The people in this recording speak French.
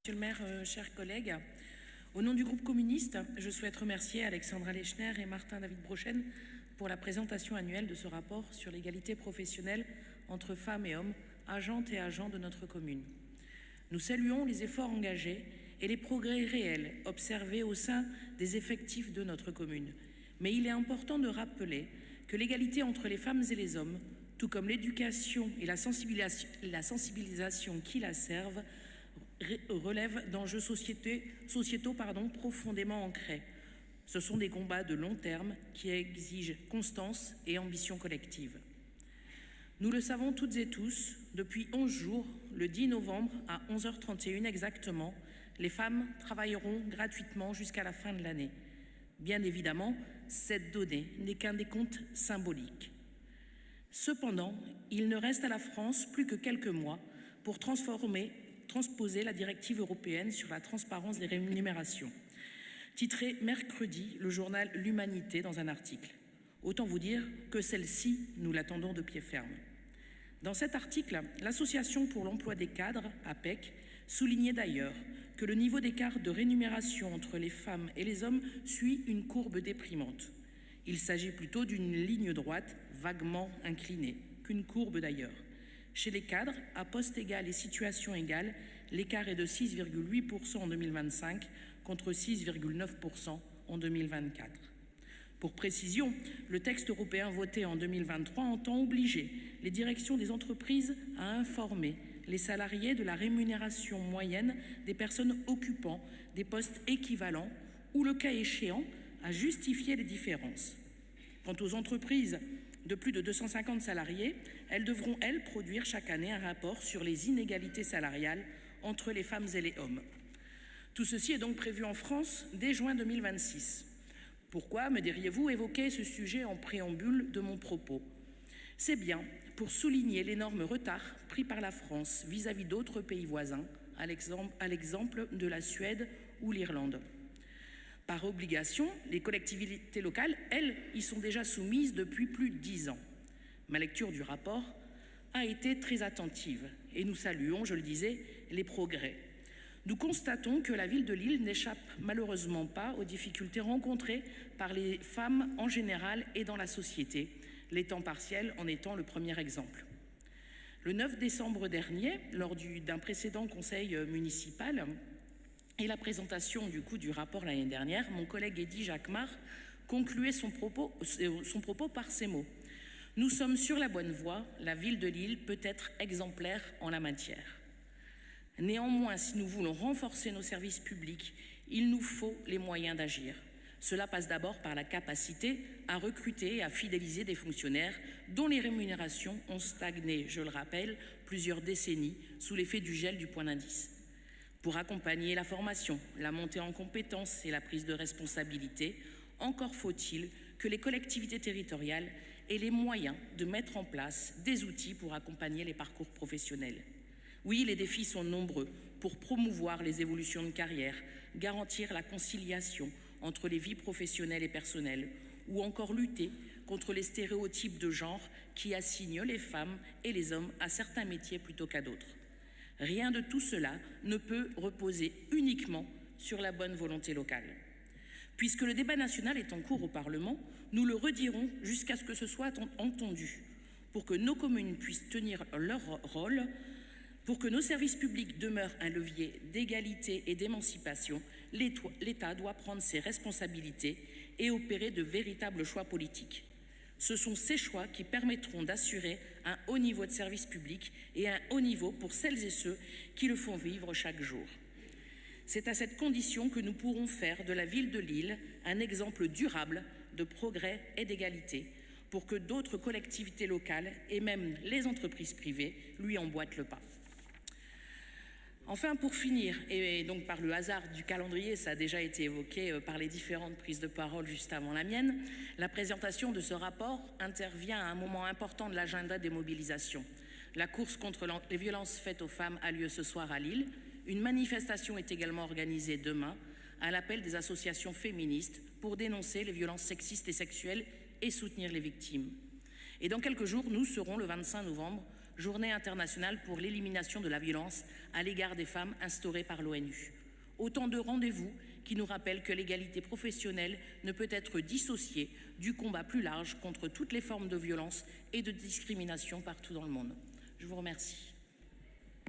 Monsieur le maire, chers collègues, au nom du groupe communiste, je souhaite remercier Alexandra Lechner et Martin David Brochen pour la présentation annuelle de ce rapport sur l'égalité professionnelle entre femmes et hommes, agentes et agents de notre commune. Nous saluons les efforts engagés et les progrès réels observés au sein des effectifs de notre commune. Mais il est important de rappeler que l'égalité entre les femmes et les hommes, tout comme l'éducation et la sensibilisation qui la servent, relève d'enjeux sociétaux profondément ancrés. Ce sont des combats de long terme qui exigent constance et ambition collective. Nous le savons toutes et tous, depuis 11 jours, le 10 novembre à 11h31 exactement, les femmes travailleront gratuitement jusqu'à la fin de l'année. Bien évidemment, cette donnée n'est qu'un décompte symbolique. Cependant, il ne reste à la France plus que quelques mois pour transposer la directive européenne sur la transparence des rémunérations. Titré mercredi, le journal L'Humanité dans un article. Autant vous dire que celle-ci, nous l'attendons de pied ferme. Dans cet article, l'Association pour l'emploi des cadres, APEC, soulignait d'ailleurs que le niveau d'écart de rémunération entre les femmes et les hommes suit une courbe déprimante. Il s'agit plutôt d'une ligne droite vaguement inclinée, qu'une courbe d'ailleurs. Chez les cadres, à poste égal et situation égale, l'écart est de 6,8% en 2025 contre 6,9% en 2024. Pour précision, le texte européen voté en 2023 entend obliger les directions des entreprises à informer les salariés de la rémunération moyenne des personnes occupant des postes équivalents ou, le cas échéant, à justifier les différences. Quant aux entreprises de plus de 250 salariés, elles devront, produire chaque année un rapport sur les inégalités salariales entre les femmes et les hommes. Tout ceci est donc prévu en France dès juin 2026. Pourquoi, me diriez-vous, évoquer ce sujet en préambule de mon propos? C'est bien pour souligner l'énorme retard pris par la France vis-à-vis d'autres pays voisins, à l'exemple de la Suède ou l'Irlande. Par obligation, les collectivités locales, elles, y sont déjà soumises depuis plus de 10 ans. Ma lecture du rapport a été très attentive et nous saluons, je le disais, les progrès. Nous constatons que la ville de Lille n'échappe malheureusement pas aux difficultés rencontrées par les femmes en général et dans la société, les temps partiels en étant le premier exemple. Le 9 décembre dernier, lors d'un précédent conseil municipal, et la présentation du rapport l'année dernière, mon collègue Eddy Jacquemart concluait son propos par ces mots. « Nous sommes sur la bonne voie, la ville de Lille peut être exemplaire en la matière. Néanmoins, si nous voulons renforcer nos services publics, il nous faut les moyens d'agir. Cela passe d'abord par la capacité à recruter et à fidéliser des fonctionnaires dont les rémunérations ont stagné, je le rappelle, plusieurs décennies sous l'effet du gel du point d'indice. Pour accompagner la formation, la montée en compétences et la prise de responsabilité, encore faut-il que les collectivités territoriales aient les moyens de mettre en place des outils pour accompagner les parcours professionnels. Oui, les défis sont nombreux pour promouvoir les évolutions de carrière, garantir la conciliation entre les vies professionnelles et personnelles, ou encore lutter contre les stéréotypes de genre qui assignent les femmes et les hommes à certains métiers plutôt qu'à d'autres. Rien de tout cela ne peut reposer uniquement sur la bonne volonté locale. Puisque le débat national est en cours au Parlement, nous le redirons jusqu'à ce que ce soit entendu, pour que nos communes puissent tenir leur rôle, pour que nos services publics demeurent un levier d'égalité et d'émancipation. L'État doit prendre ses responsabilités et opérer de véritables choix politiques. Ce sont ces choix qui permettront d'assurer un haut niveau de service public et un haut niveau pour celles et ceux qui le font vivre chaque jour. C'est à cette condition que nous pourrons faire de la ville de Lille un exemple durable de progrès et d'égalité pour que d'autres collectivités locales et même les entreprises privées lui emboîtent le pas. Enfin, pour finir, et donc par le hasard du calendrier, ça a déjà été évoqué par les différentes prises de parole juste avant la mienne, la présentation de ce rapport intervient à un moment important de l'agenda des mobilisations. La course contre les violences faites aux femmes a lieu ce soir à Lille. Une manifestation est également organisée demain à l'appel des associations féministes pour dénoncer les violences sexistes et sexuelles et soutenir les victimes. Et dans quelques jours, nous serons le 25 novembre Journée internationale pour l'élimination de la violence à l'égard des femmes instaurée par l'ONU. Autant de rendez-vous qui nous rappellent que l'égalité professionnelle ne peut être dissociée du combat plus large contre toutes les formes de violence et de discrimination partout dans le monde. Je vous remercie.